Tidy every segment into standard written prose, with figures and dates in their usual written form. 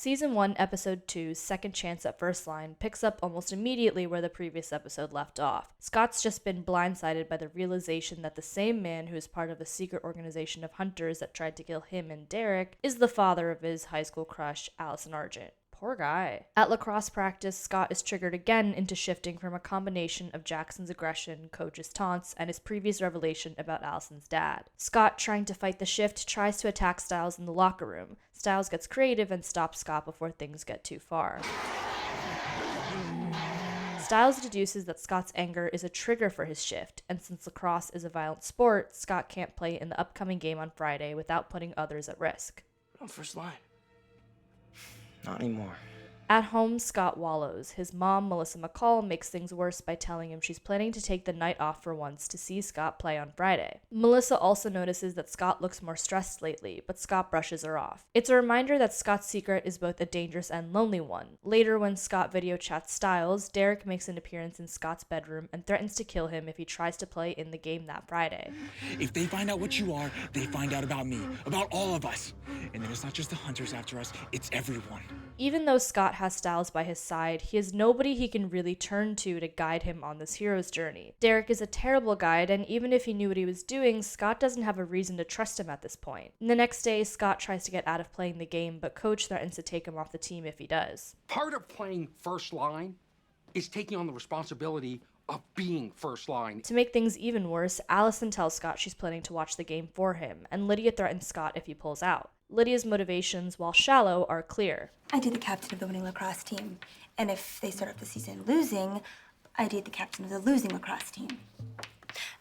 Season 1, Episode 2's Second Chance at First Line picks up almost immediately where the previous episode left off. Scott's just been blindsided by the realization that the same man who is part of a secret organization of hunters that tried to kill him and Derek is the father of his high school crush, Allison Argent. Poor guy. At lacrosse practice, Scott is triggered again into shifting from a combination of Jackson's aggression, coach's taunts, and his previous revelation about Allison's dad. Scott, trying to fight the shift, tries to attack Stiles in the locker room. Stiles gets creative and stops Scott before things get too far. Stiles deduces that Scott's anger is a trigger for his shift, and since lacrosse is a violent sport, Scott can't play in the upcoming game on Friday without putting others at risk. On first line. Not anymore. At home, Scott wallows. His mom, Melissa McCall, makes things worse by telling him she's planning to take the night off for once to see Scott play on Friday. Melissa also notices that Scott looks more stressed lately, but Scott brushes her off. It's a reminder that Scott's secret is both a dangerous and lonely one. Later, when Scott video chats Stiles, Derek makes an appearance in Scott's bedroom and threatens to kill him if he tries to play in the game that Friday. If they find out what you are, they find out about me, about all of us. And then it's not just the hunters after us, it's everyone. Even though Scott has Stiles by his side, he has nobody he can really turn to guide him on this hero's journey. Derek is a terrible guide, and even if he knew what he was doing, Scott doesn't have a reason to trust him at this point. The next day, Scott tries to get out of playing the game, but Coach threatens to take him off the team if he does. Part of playing first line is taking on the responsibility of being first line. To make things even worse, Allison tells Scott she's planning to watch the game for him, and Lydia threatens Scott if he pulls out. Lydia's motivations, while shallow, are clear. I'd be the captain of the winning lacrosse team, and if they start off the season losing, I'd be the captain of the losing lacrosse team.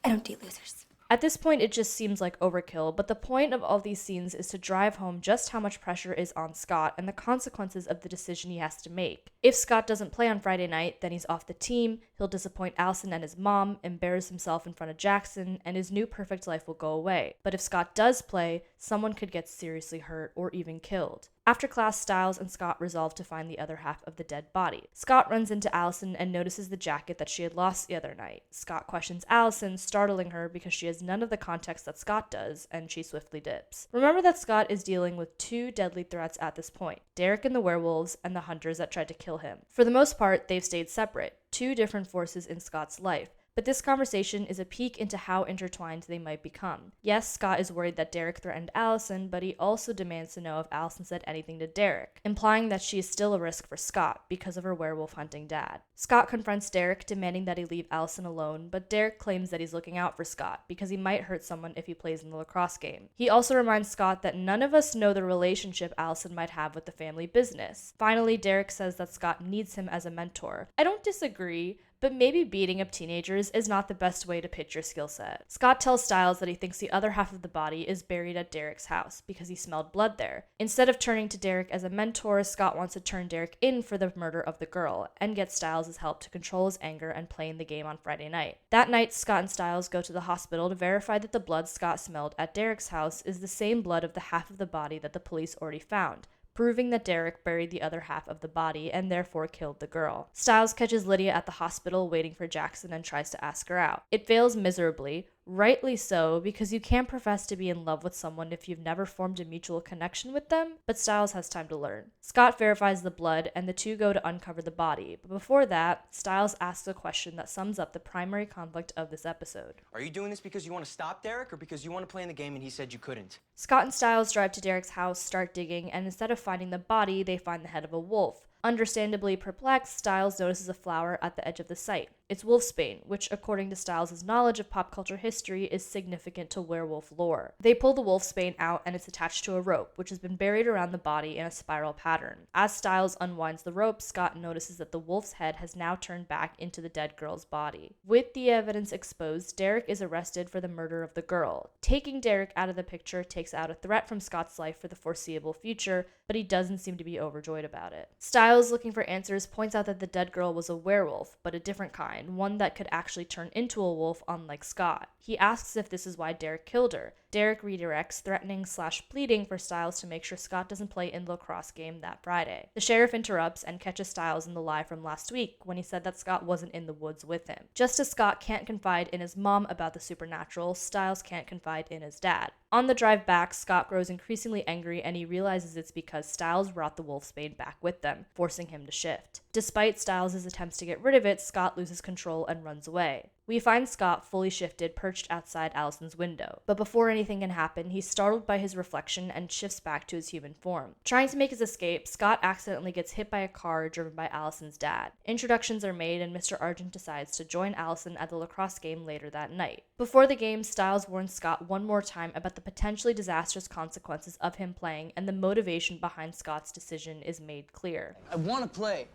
I don't date losers. At this point, it just seems like overkill, but the point of all these scenes is to drive home just how much pressure is on Scott and the consequences of the decision he has to make. If Scott doesn't play on Friday night, then he's off the team, he'll disappoint Allison and his mom, embarrass himself in front of Jackson, and his new perfect life will go away. But if Scott does play, someone could get seriously hurt or even killed. After class, Stiles and Scott resolve to find the other half of the dead body. Scott runs into Allison and notices the jacket that she had lost the other night. Scott questions Allison, startling her because she has none of the context that Scott does, and she swiftly dips. Remember that Scott is dealing with two deadly threats at this point: Derek and the werewolves, and the hunters that tried to kill him. For the most part, they've stayed separate, two different forces in Scott's life. But this conversation is a peek into how intertwined they might become. Yes, Scott is worried that Derek threatened Allison, but he also demands to know if Allison said anything to Derek, implying that she is still a risk for Scott because of her werewolf hunting dad. Scott confronts Derek, demanding that he leave Allison alone, but Derek claims that he's looking out for Scott because he might hurt someone if he plays in the lacrosse game. He also reminds Scott that none of us know the relationship Allison might have with the family business. Finally, Derek says that Scott needs him as a mentor. I don't disagree, but maybe beating up teenagers is not the best way to pitch your skill set. Scott tells Stiles that he thinks the other half of the body is buried at Derek's house because he smelled blood there. Instead of turning to Derek as a mentor, Scott wants to turn Derek in for the murder of the girl and get Stiles' help to control his anger and play in the game on Friday night. That night, Scott and Stiles go to the hospital to verify that the blood Scott smelled at Derek's house is the same blood of the half of the body that the police already found, proving that Derek buried the other half of the body and therefore killed the girl. Stiles catches Lydia at the hospital waiting for Jackson and tries to ask her out. It fails miserably, rightly so, because you can't profess to be in love with someone if you've never formed a mutual connection with them, but Stiles has time to learn. Scott verifies the blood, and the two go to uncover the body, but before that, Stiles asks a question that sums up the primary conflict of this episode. Are you doing this because you want to stop Derek or because you want to play in the game and he said you couldn't? Scott and Stiles drive to Derek's house, start digging, and instead of finding the body, they find the head of a wolf. Understandably perplexed, Stiles notices a flower at the edge of the site. It's wolfsbane, which, according to Stiles' knowledge of pop culture history, is significant to werewolf lore. They pull the wolfsbane out and it's attached to a rope, which has been buried around the body in a spiral pattern. As Stiles unwinds the rope, Scott notices that the wolf's head has now turned back into the dead girl's body. With the evidence exposed, Derek is arrested for the murder of the girl. Taking Derek out of the picture takes out a threat from Scott's life for the foreseeable future, but he doesn't seem to be overjoyed about it. Stiles, looking for answers, points out that the dead girl was a werewolf, but a different kind. mind, one that could actually turn into a wolf, unlike Scott. He asks if this is why Derek killed her. Derek redirects, threatening/pleading for Stiles to make sure Scott doesn't play in the lacrosse game that Friday. The sheriff interrupts and catches Stiles in the lie from last week when he said that Scott wasn't in the woods with him. Just as Scott can't confide in his mom about the supernatural, Stiles can't confide in his dad. On the drive back, Scott grows increasingly angry and he realizes it's because Stiles brought the wolfsbane back with them, forcing him to shift. Despite Stiles' attempts to get rid of it, Scott loses control and runs away. We find Scott fully shifted, perched outside Allison's window. But before anything can happen, he's startled by his reflection and shifts back to his human form. Trying to make his escape, Scott accidentally gets hit by a car driven by Allison's dad. Introductions are made and Mr. Argent decides to join Allison at the lacrosse game later that night. Before the game, Stiles warns Scott one more time about the potentially disastrous consequences of him playing, and the motivation behind Scott's decision is made clear. I want to play.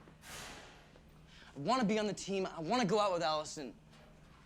I want to be on the team. I want to go out with Allison.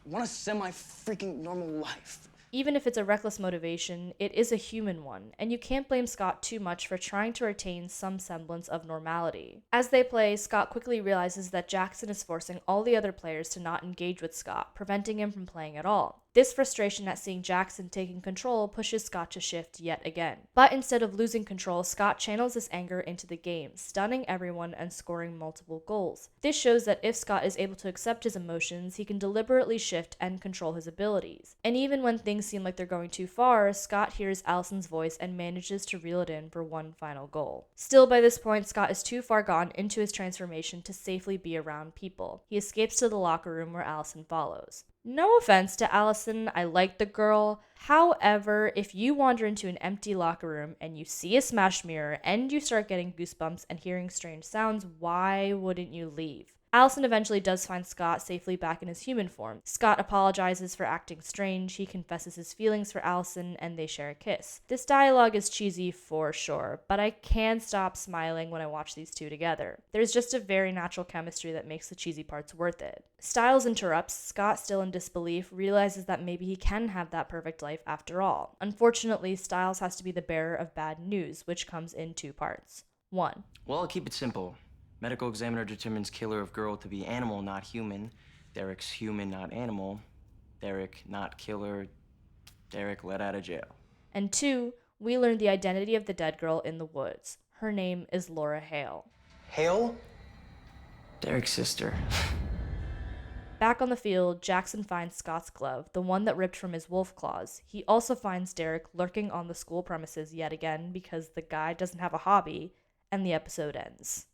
I want a semi-freaking normal life. Even if it's a reckless motivation, it is a human one, and you can't blame Scott too much for trying to retain some semblance of normality. As they play, Scott quickly realizes that Jackson is forcing all the other players to not engage with Scott, preventing him from playing at all. This frustration at seeing Jackson taking control pushes Scott to shift yet again. But instead of losing control, Scott channels this anger into the game, stunning everyone and scoring multiple goals. This shows that if Scott is able to accept his emotions, he can deliberately shift and control his abilities. And even when things seem like they're going too far, Scott hears Allison's voice and manages to reel it in for one final goal. Still, by this point, Scott is too far gone into his transformation to safely be around people. He escapes to the locker room where Allison follows. No offense to Allison, I like the girl. However, if you wander into an empty locker room and you see a smashed mirror and you start getting goosebumps and hearing strange sounds, why wouldn't you leave? Allison eventually does find Scott safely back in his human form. Scott apologizes for acting strange, he confesses his feelings for Allison, and they share a kiss. This dialogue is cheesy for sure, but I can't stop smiling when I watch these two together. There's just a very natural chemistry that makes the cheesy parts worth it. Stiles interrupts, Scott, still in disbelief, realizes that maybe he can have that perfect life after all. Unfortunately, Stiles has to be the bearer of bad news, which comes in two parts. 1. Well, I'll keep it simple. Medical examiner determines killer of girl to be animal, not human. Derek's human, not animal. Derek, not killer. Derek let out of jail. And 2, we learn the identity of the dead girl in the woods. Her name is Laura Hale. Hale? Derek's sister. Back on the field, Jackson finds Scott's glove, the one that ripped from his wolf claws. He also finds Derek lurking on the school premises yet again because the guy doesn't have a hobby, and the episode ends.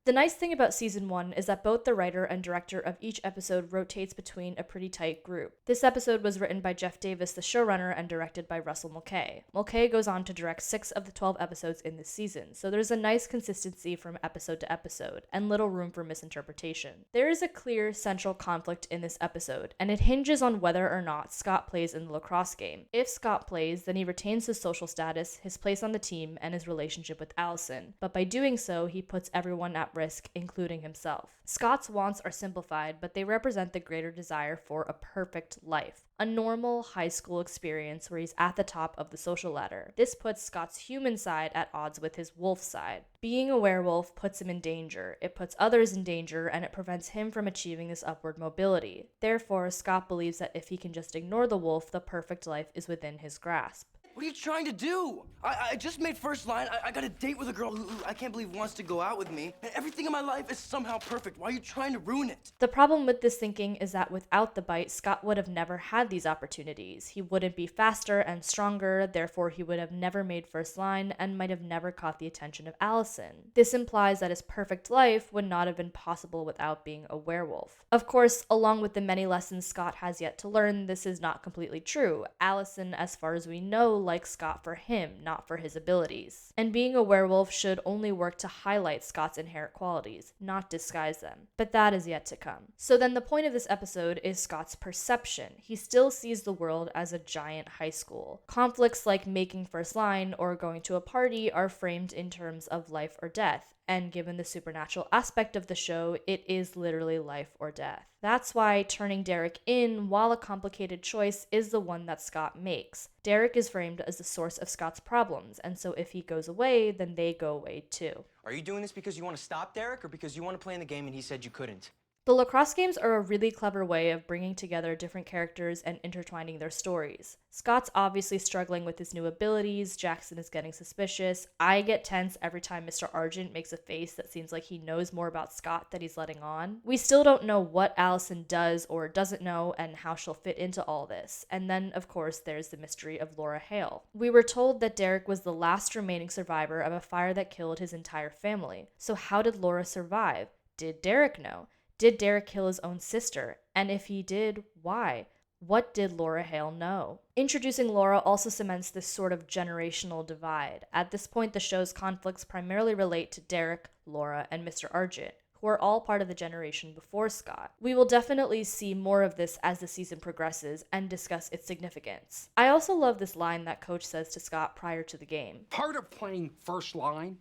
The nice thing about Season 1 is that both the writer and director of each episode rotates between a pretty tight group. This episode was written by Jeff Davis, the showrunner, and directed by Russell Mulcahy. Mulcahy goes on to direct 6 of the 12 episodes in this season, so there's a nice consistency from episode to episode, and little room for misinterpretation. There is a clear central conflict in this episode, and it hinges on whether or not Scott plays in the lacrosse game. If Scott plays, then he retains his social status, his place on the team, and his relationship with Allison, but by doing so, he puts everyone at risk, including himself. Scott's wants are simplified, but they represent the greater desire for a perfect life. A normal high school experience where he's at the top of the social ladder. This puts Scott's human side at odds with his wolf side. Being a werewolf puts him in danger, it puts others in danger, and it prevents him from achieving this upward mobility. Therefore, Scott believes that if he can just ignore the wolf, the perfect life is within his grasp. What are you trying to do? I just made first line. I got a date with a girl who I can't believe wants to go out with me. And everything in my life is somehow perfect. Why are you trying to ruin it? The problem with this thinking is that without the bite, Scott would have never had these opportunities. He wouldn't be faster and stronger, therefore he would have never made first line and might have never caught the attention of Allison. This implies that his perfect life would not have been possible without being a werewolf. Of course, along with the many lessons Scott has yet to learn, this is not completely true. Allison, as far as we know, likes Scott for him, not for his abilities. And being a werewolf should only work to highlight Scott's inherent qualities, not disguise them. But that is yet to come. So then the point of this episode is Scott's perception. He still sees the world as a giant high school. Conflicts like making first line or going to a party are framed in terms of life or death. And given the supernatural aspect of the show, it is literally life or death. That's why turning Derek in, while a complicated choice, is the one that Scott makes. Derek is framed as the source of Scott's problems, and so if he goes away, then they go away too. Are you doing this because you want to stop Derek or because you want to play in the game and he said you couldn't? The lacrosse games are a really clever way of bringing together different characters and intertwining their stories. Scott's obviously struggling with his new abilities, Jackson is getting suspicious. I get tense every time Mr. Argent makes a face that seems like he knows more about Scott than he's letting on. We still don't know what Allison does or doesn't know and how she'll fit into all this. And then, of course, there's the mystery of Laura Hale. We were told that Derek was the last remaining survivor of a fire that killed his entire family. So how did Laura survive? Did Derek know? Did Derek kill his own sister? And if he did, why? What did Laura Hale know? Introducing Laura also cements this sort of generational divide. At this point, the show's conflicts primarily relate to Derek, Laura, and Mr. Argent, who are all part of the generation before Scott. We will definitely see more of this as the season progresses and discuss its significance. I also love this line that Coach says to Scott prior to the game. Part of playing first line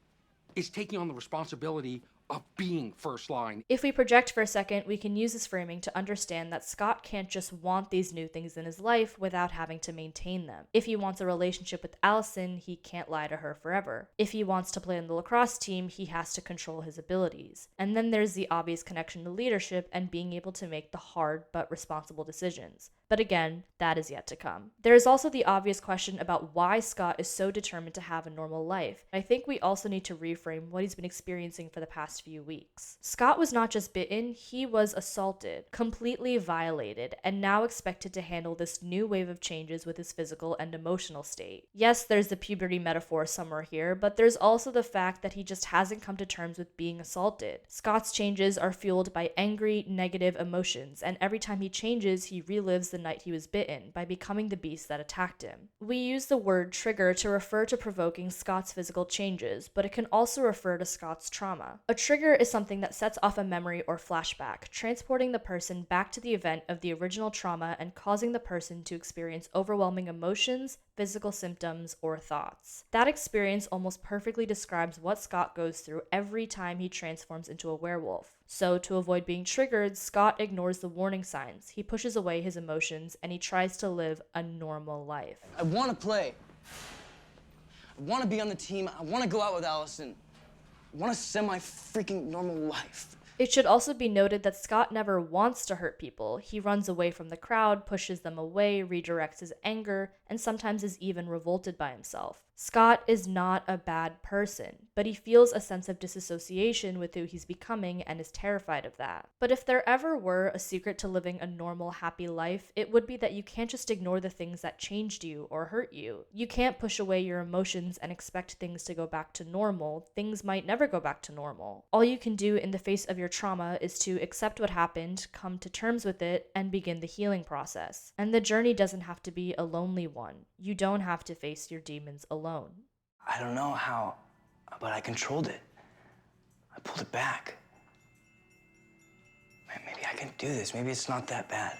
is taking on the responsibility of being first line. If we project for a second, we can use this framing to understand that Scott can't just want these new things in his life without having to maintain them. If he wants a relationship with Allison, he can't lie to her forever. If he wants to play on the lacrosse team, he has to control his abilities. And then there's the obvious connection to leadership and being able to make the hard but responsible decisions. But again, that is yet to come. There is also the obvious question about why Scott is so determined to have a normal life. I think we also need to reframe what he's been experiencing for the past few weeks. Scott was not just bitten, he was assaulted, completely violated, and now expected to handle this new wave of changes with his physical and emotional state. Yes, there's the puberty metaphor somewhere here, but there's also the fact that he just hasn't come to terms with being assaulted. Scott's changes are fueled by angry, negative emotions, and every time he changes, he relives the night he was bitten by becoming the beast that attacked him. We use the word trigger to refer to provoking Scott's physical changes, but it can also refer to Scott's trauma. A trigger is something that sets off a memory or flashback, transporting the person back to the event of the original trauma and causing the person to experience overwhelming emotions, physical symptoms, or thoughts. That experience almost perfectly describes what Scott goes through every time he transforms into a werewolf. So, to avoid being triggered, Scott ignores the warning signs, he pushes away his emotions, and he tries to live a normal life. I want to play. I want to be on the team. I want to go out with Allison. I want a semi-freaking normal life. It should also be noted that Scott never wants to hurt people. He runs away from the crowd, pushes them away, redirects his anger, and sometimes is even revolted by himself. Scott is not a bad person, but he feels a sense of disassociation with who he's becoming and is terrified of that. But if there ever were a secret to living a normal, happy life, it would be that you can't just ignore the things that changed you or hurt you. You can't push away your emotions and expect things to go back to normal. Things might never go back to normal. All you can do in the face of your trauma is to accept what happened, come to terms with it, and begin the healing process. And the journey doesn't have to be a lonely one. You don't have to face your demons alone. I don't know how, but I controlled it. I pulled it back. Maybe I can do this. Maybe it's not that bad.